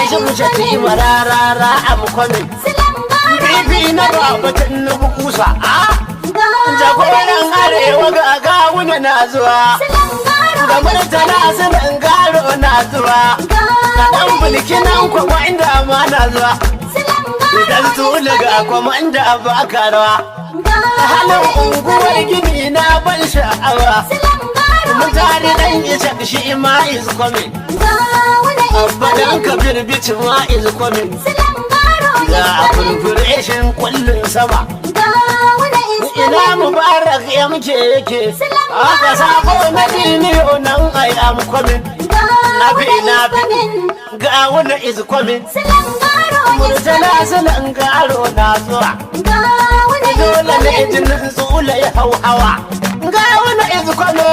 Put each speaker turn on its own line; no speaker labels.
shi mu shati mararara am kwamin bibi na babatun na bukusa jagoran arewa ga gawuna na zuwa ga murtala sunan garo na zuwa ga dan bulkinan kwamanda ma na zuwa idan tula ga kwamanda ba karawa halin unguwar gini na ban sha'awa mutane dan isa shi ma is coming abadan kabir bici ma is coming ga furfureshin kullun sama ina mubarak ya muke yake aka sabo na diniyo nan ai am coming na bi ga wani is coming murtala sunan garo na zuwa dole ne jinin tsula ya hau hawa ga wani is coming